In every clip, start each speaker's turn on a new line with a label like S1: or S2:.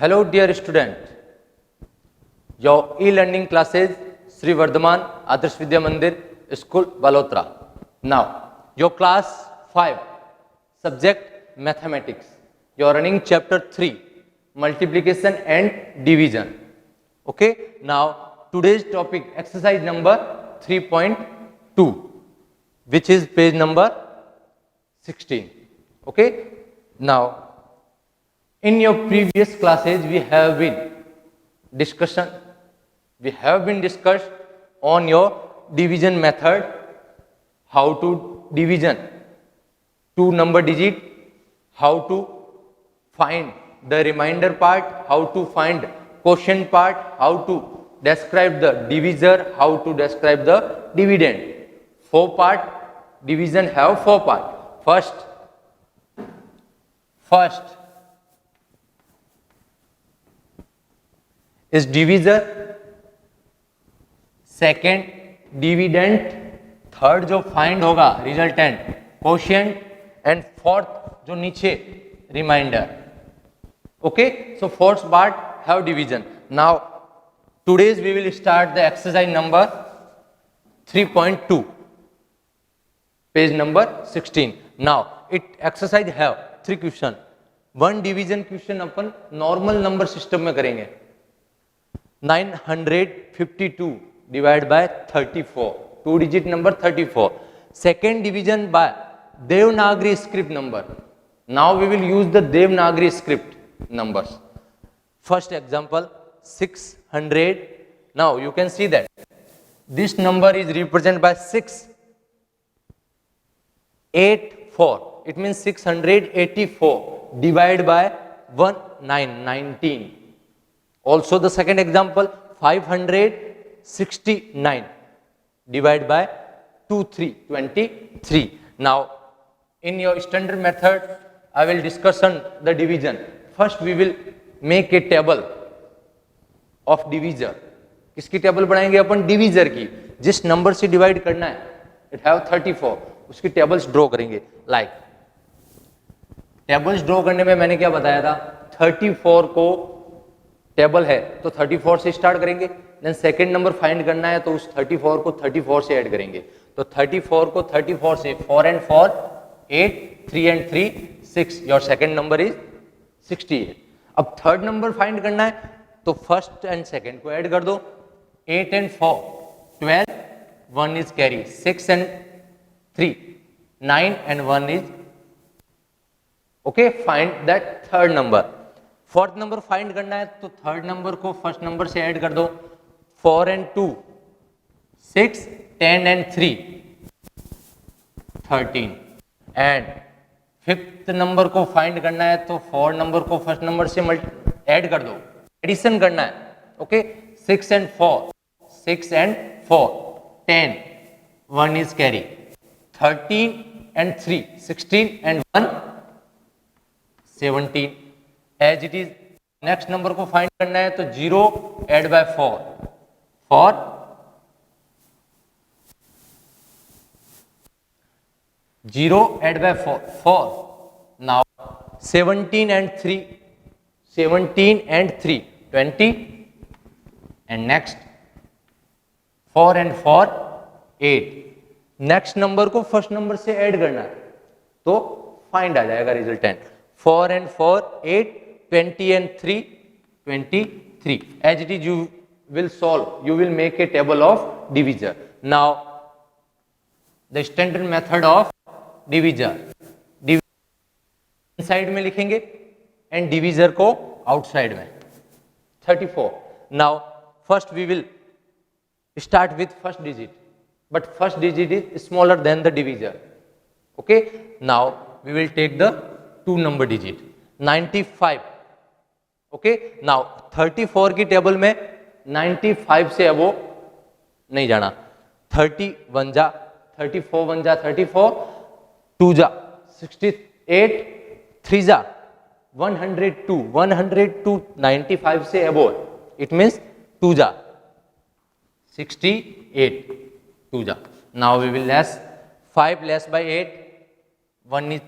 S1: Hello dear student, your e-learning classes Sri Vardhaman Adarsh Vidya Mandir School Balotra. Now your class 5 subject mathematics. You are running chapter 3 multiplication and division. Okay, now today's topic exercise number 3.2 which is page number 16. Okay, now in your previous classes we have been discussed on your division method, how to division two number digit, how to find the remainder part, how to find quotient part, how to describe the divisor, how to describe the dividend. Four part division have four part. First is divisor, second dividend, third जो find होगा resultant quotient, and fourth जो नीचे remainder. Okay, so fourth part have division. Now today's we will start the exercise number 3.2 page number 16. Now it exercise have 3 question. One division question अपन normal number system में करेंगे. 952 divided by 34, 2 digit number 34. Second division by Devanagari script number. Now we will use the Devanagari script numbers. First example 600. Now you can see that this number is represented by 684. It means 684 divided by 1919. Also the second example 569 divided by 2323. Now in your standard method I will discuss on the division. First we will make a table of divisor. किसकी table बनाएंगे अपन? Divisor की. जिस number से divide करना है, it have 34, उसकी tables draw करेंगे. Like tables draw करने में मैंने क्या बताया था? 34 को टेबल है तो 34 से स्टार्ट करेंगे. देन सेकंड नंबर फाइंड करना है तो उस 34 को 34 से ऐड करेंगे. तो 34 को 34 से 4 and 4 8, 3 and 3 6. Your second number is 68. अब थर्ड नंबर फाइंड करना है तो फर्स्ट एंड सेकंड को ऐड कर दो. 8 and 4 12, 1 is carry. 6 and 3 9 and 1 is okay. Find that third number. Fourth number find करना है तो थर्ड नंबर को फर्स्ट नंबर से ऐड कर दो. 4 and 2 6, 10 and 3 13. And fifth number को फाइंड करना है तो 4 नंबर को फर्स्ट नंबर से ऐड कर दो. एडिशन करना है. Okay, 6 and 4 6 and 4 10, 1 is carry. 13 and 3 16 and 1 17. As it is next number को फाइंड करना है तो 0 add by 4 0 add by 4. Now 17 and 3 20. And next 4 and 4 8. Next number को फर्स्ट नंबर से ऐड करना है तो फाइंड आ जाएगा resultant. 4 and 4 8, 20 and 3 23. As it is, you will solve, you will make a table of divisor. Now the standard method of divisor. Inside में लिखेंगे and divisor को आउटसाइड में. 34. Now first we will start with first digit, but first digit is smaller than the divisor. Okay, now we will take the 2 number digit 95. Okay, now 34 की table में 95 से अबो नहीं जाना. 31 जा 34, 1 जा 34, 2 जा 68, 3 जा 102, 95 से अबो. इट मीन्स 2 जा 68, 2 जा. Now we will less 5 less by 8, 1 is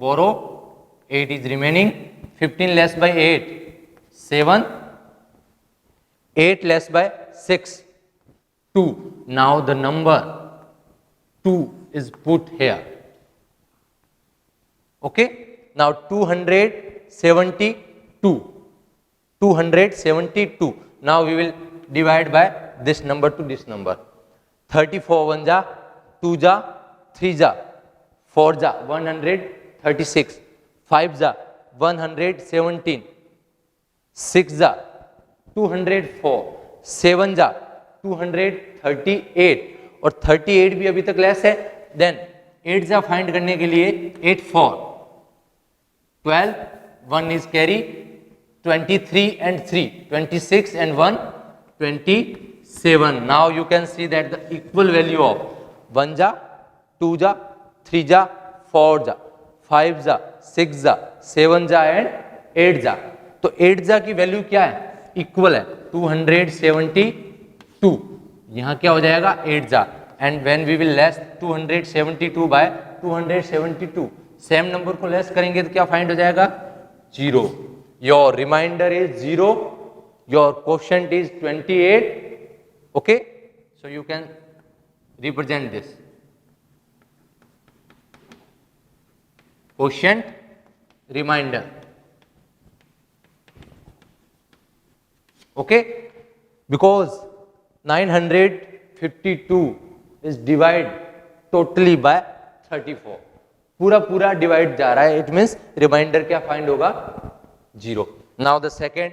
S1: borrow, 8 is remaining. 15 less by 8, 7, 8 less by 6, 2. Now the number 2 is put here. Okay, now 272. 272. Now we will divide by this number to this number. 34 1 जा, 2 जा, 3 जा, 4 जा, 136, 5 जा, 117, 6 जा, 204, 7 जा, 238 और 38 भी अभी तक लेस है. देन 8 जा फाइंड करने के लिए 8 4, 12, 1 is carry, 23 and 3, 26 and 1, 27. Now you can see that the equal value of 1 जा, 2 जा, 3 जा, 4 जा, 5 जा, 6 जा, 7 जा and 8 जा. तो 8 जा की वैल्यू क्या है? इक्वल है 272. यहाँ क्या हो जाएगा? 8 जा. And when we will less 272 by 272, same number को लेस करेंगे तो क्या फाइंड हो जाएगा? 0. Your remainder is 0. Your quotient is 28. Okay, so you can represent this quotient remainder. Okay, because 952 is divided totally by 34. पूरा डिवाइड जा रहा है. इट मीन्स रिमाइंडर क्या फाइंड होगा? 0. Now the second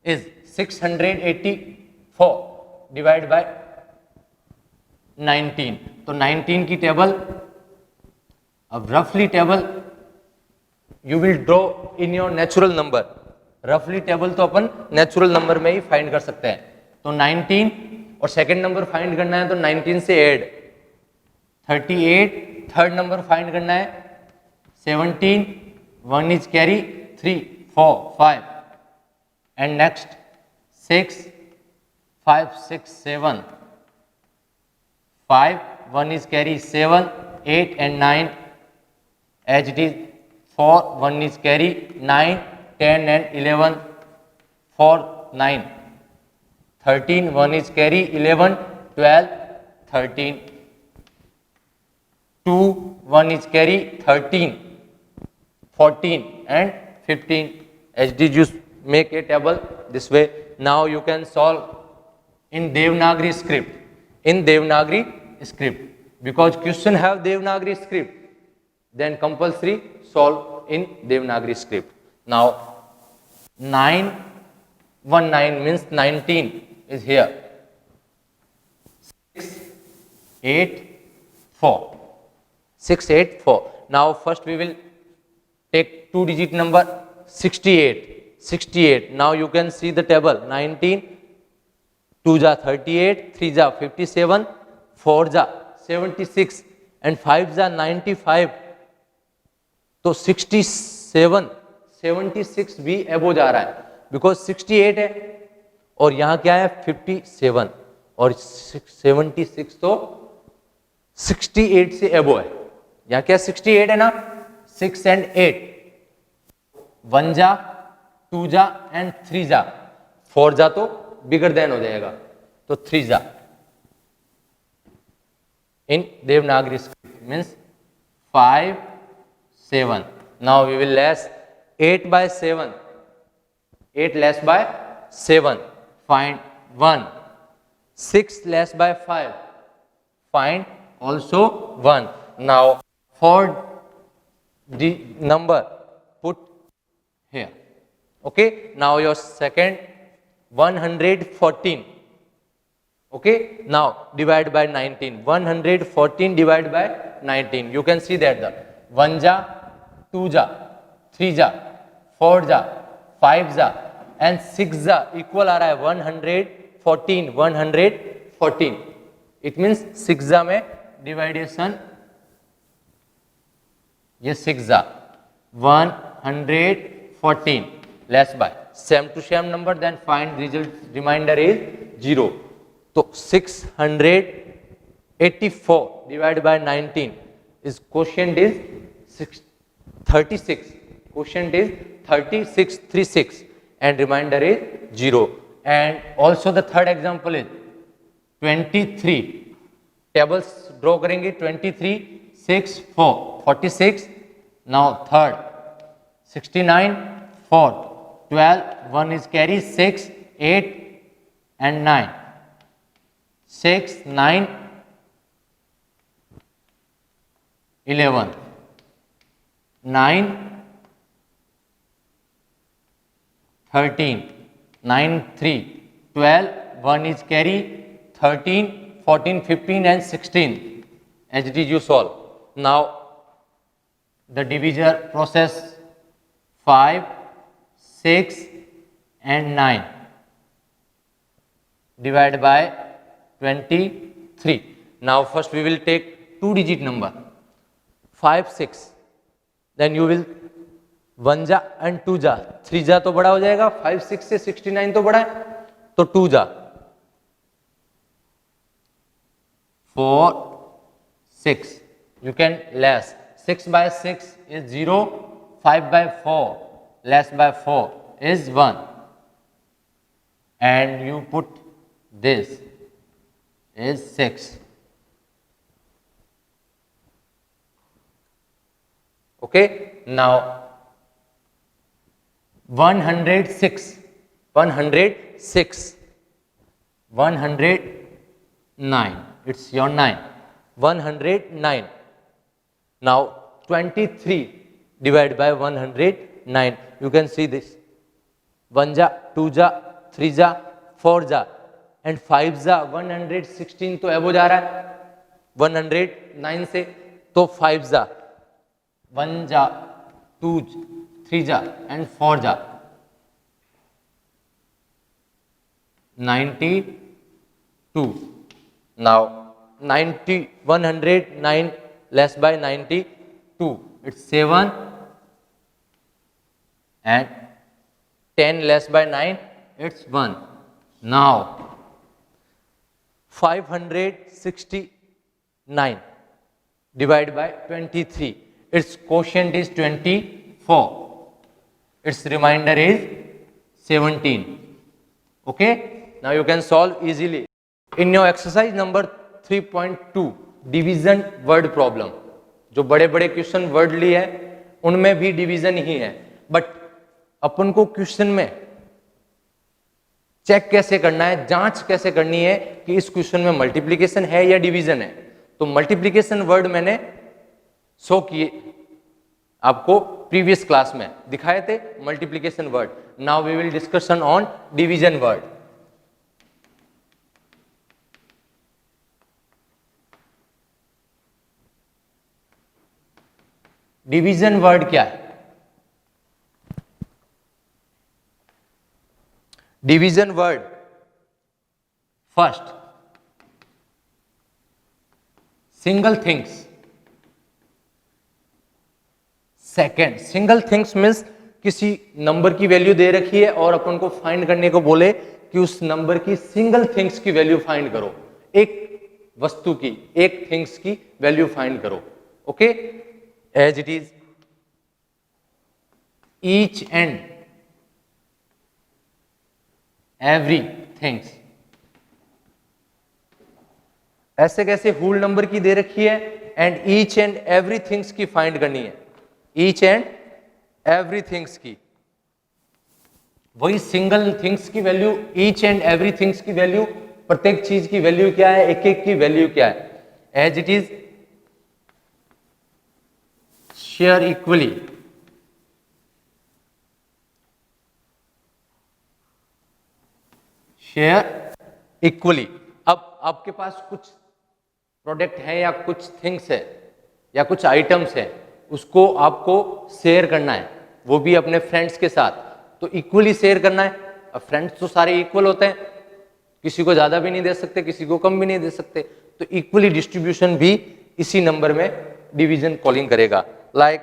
S1: is 684 divide by 19. तो 19 की table, अब रफली table you will draw in your natural number. रफली टेबल तो अपन नेचुरल नंबर में ही फाइंड कर सकते हैं. तो 19 और सेकंड नंबर फाइंड करना है तो 19 से ऐड 38. थर्ड नंबर फाइंड करना है 17, 1 is carry, 3, 4, 5 and next 6, 5, 6, 7, 5, 1 is carry, 7, 8 and 9 as it is, 4, 1 is carry, 9, 10 and 11, 4, 9, 13, 1 is carry, 11, 12, 13, 2, 1 is carry, 13, 14 and 15. As did you make a table this way. Now you can solve in Devanagari script. In Devanagari script, because question have Devanagari script, then compulsory solve in Devanagari script. Now 919 means 19 is here. 684. 684. Now first we will take 2-digit number 68. 68. Now you can see the table. 19, 2 ja 38, 3 ja 57, 4 ja 76 and 5 ja 95. तो 76 भी एबो जा रहा है because 68 है और यहाँ क्या है 57 और 76 तो 68 से एबो है. यहाँ क्या 68 है ना, 6 and 8, 1 जा 2 जा एंड 3 जा, 4 जा तो बिगर देन हो जाएगा तो 3 जा. इन Devanagari script means 5, 7. Now we will less 8 by 7. 8 less by 7. Find 1. 6 less by 5. Find also 1. Now for the number put here. Okay. Now your second 114. Okay. Now divide by 19. 114 divided by 19. You can see that the 1 ja, 2 ja, 3 ja, 4 ja, 5 ja and 6 ja equal आ रहा है 114. 114. It means 6 ja में dividation ये 6 ja 114 less by same to same number, then find result remainder is 0. तो 684 divided by 19 is quotient is 36. Quotient is 3636 and remainder is 0. And also the third example is 23. Tables draw करेंगे 23, 6, 4, 46. Now third 69, 4, 12, 1 is carry, 6, 8 and 9. 6, 9, 11, 9, 13, 9, 3, 12, 1 is carry, 13, 14, 15 and 16. As it is you solve. Now the divisor process 5, 6 and 9. Divide by 23. Now first we will take 2-digit number 5, 6. Then you will 1 जा and 2 जा, 3 जा तो बड़ा हो जाएगा, 5, 6 से 69 तो बड़ा है, तो 2 जा, 4, 6. You can less. 6 by 6 is 0, 5 by 4 less by 4 is 1. And you put this is 6. Okay, now 106, 106, 109, it's your 9, 109. Now 23 divided by 109, you can see this, 1 जा, 2 जा, 3 जा, 4 जा and 5 जा, 116 तो एबो जा रहा है 109 से, तो 5 जा, 1 जा, 2, 3 जा and 4 जा, 92. Now 109 less by 92, it's 7 and 10 less by 9, it's 1. Now 569 divided by 23, its quotient is 24, its remainder is 17. Okay, now you can solve easily. In your exercise number 3.2 division word problem, जो बड़े बड़े question word लिए हैं उनमें भी division ही है, but अपन को क्वेश्चन में चेक कैसे करना है, जांच कैसे करनी है कि इस क्वेश्चन में मल्टीप्लिकेशन है या डिवीजन है. तो मल्टीप्लिकेशन वर्ड मैंने शो किए आपको प्रीवियस क्लास में दिखाए थे multiplication word. Now we will discussion on division word. Division word क्या है? Division word first single things, second single things means किसी नंबर की वैल्यू दे रखी है और अपन को फाइंड करने को बोले कि उस नंबर की सिंगल थिंग्स की वैल्यू फाइंड करो, एक वस्तु की, एक थिंग्स की वैल्यू फाइंड करो. Okay, as it is each and every things. ऐसे कैसे होल नंबर की दे रखी है and each and every things की फाइंड करनी है, ईच एंड एवरी थिंग्स की. वही सिंगल थिंग्स की value, each and every things की वैल्यू, प्रत्येक चीज की वैल्यू क्या है, एक एक की वैल्यू क्या है. As it is share equally, share equally. अब आपके पास कुछ प्रोडक्ट है या कुछ थिंग्स है या कुछ आइटम्स है, उसको आपको शेयर करना है, वो भी अपने फ्रेंड्स के साथ, तो इक्वली शेयर करना है. अब फ्रेंड्स तो सारे इक्वल होते हैं, किसी को ज्यादा भी नहीं दे सकते, किसी को कम भी नहीं दे सकते, तो इक्वली डिस्ट्रीब्यूशन भी इसी नंबर में डिवीजन कॉलिंग करेगा. लाइक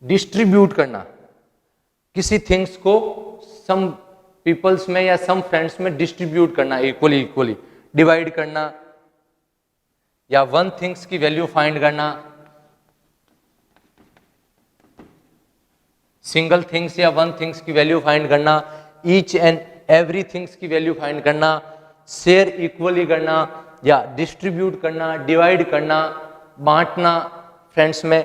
S1: डिस्ट्रीब्यूट करना, किसी थिंग्स को सम पीपल्स में या सम फ्रेंड्स में डिस्ट्रीब्यूट करना इक्वली. डिवाइड करना या वन थिंग्स की वैल्यू फाइंड करना, सिंगल थिंग्स या वन थिंग्स की वैल्यू फाइंड करना, ईच एंड एवरी थिंग्स की वैल्यू फाइंड करना, शेयर इक्वली करना या डिस्ट्रीब्यूट करना, डिवाइड करना, बांटना फ्रेंड्स में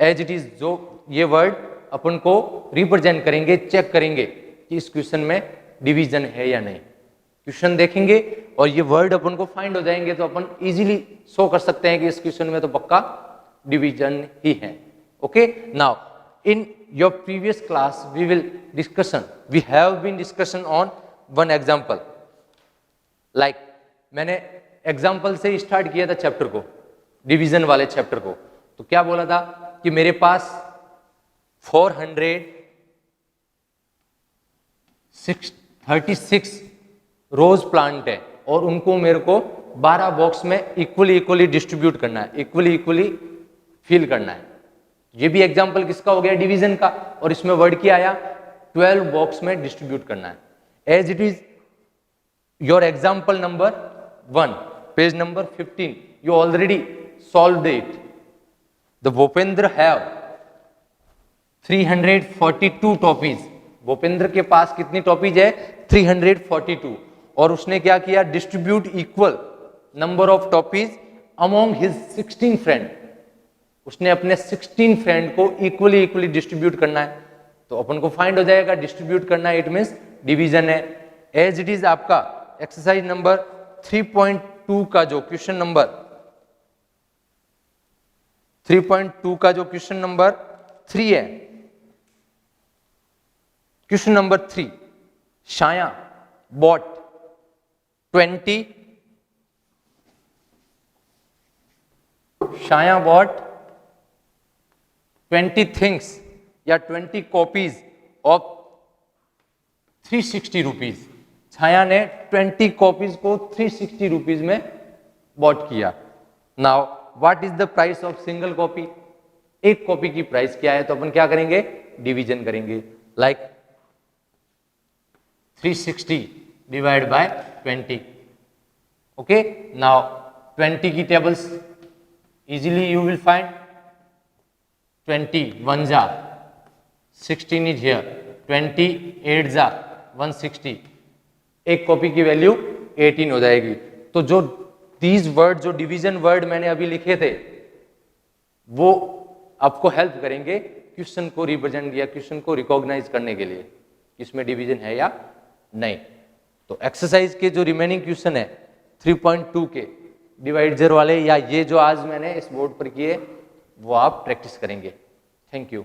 S1: एज इट इज, जो ये वर्ड अपन को रिप्रेजेंट करेंगे, चेक करेंगे कि इस क्वेश्चन में डिवीजन है या नहीं। क्वेश्चन देखेंगे और ये वर्ड अपन को फाइंड हो जाएंगे तो अपन इजीली शो कर सकते हैं कि इस क्वेश्चन में तो पक्का डिवीजन ही है। Okay, now in your previous class we have been discussion on one example. Like मैंने एग्जाम्पल से स्टार्ट किया था चैप्टर को, डिवीजन वाले चैप्टर को। तो क्या बोला था कि मेरे पास 436 रोज प्लांट है और उनको मेरे को 12 बॉक्स में इक्वली डिस्ट्रीब्यूट करना है, इक्वली फिल करना है। ये भी एग्जाम्पल किसका हो गया? डिवीजन का। और इसमें वर्ड क्या आया? 12 बॉक्स में डिस्ट्रीब्यूट करना है। As it is your example number 1, page number 15, you already solved it. The Bhupendra have 342 toffees. Bhupendra के पास कितनी टॉपीज है? 342। और उसने क्या किया? Distribute equal number of toffees among his 16 friend. उसने अपने 16 फ्रेंड को इक्वली डिस्ट्रीब्यूट करना है। तो अपन को फाइंड हो जाएगा डिस्ट्रीब्यूट करना है, इट मीन्स डिवीजन है। एज इट इज आपका एक्सरसाइज नंबर 3.2 का जो क्वेश्चन नंबर 3.2 का जो क्वेश्चन नंबर 3 है, क्वेश्चन नंबर 3, शाया बॉट 20 थिंग्स या 20 कॉपीज ऑफ 360 रुपीज। छाया ने 20 कॉपीज को 360 रुपीज में बॉट किया। Now what is the price of single copy? एक कॉपी की प्राइस क्या है? तो अपन क्या करेंगे? डिवीजन करेंगे। Like 360 divide by 20। Okay, now 20 की tables easily you will find. 20 1 जा 16 इज हियर, 20 8 जा 160। एक कॉपी की वैल्यू 18 हो जाएगी। तो जो दीज वर्ड, जो डिवीजन वर्ड मैंने अभी लिखे थे, वो आपको हेल्प करेंगे क्वेश्चन को रिप्रेजेंट या क्वेश्चन को रिकॉग्नाइज करने के लिए, इसमें डिवीजन है या नहीं। तो एक्सरसाइज के जो रिमेनिंग क्वेश्चन है 3.2 के डिवाइजर वाले, या ये जो आज मैंने इस बोर्ड पर किए, वो आप प्रैक्टिस करेंगे। Thank you.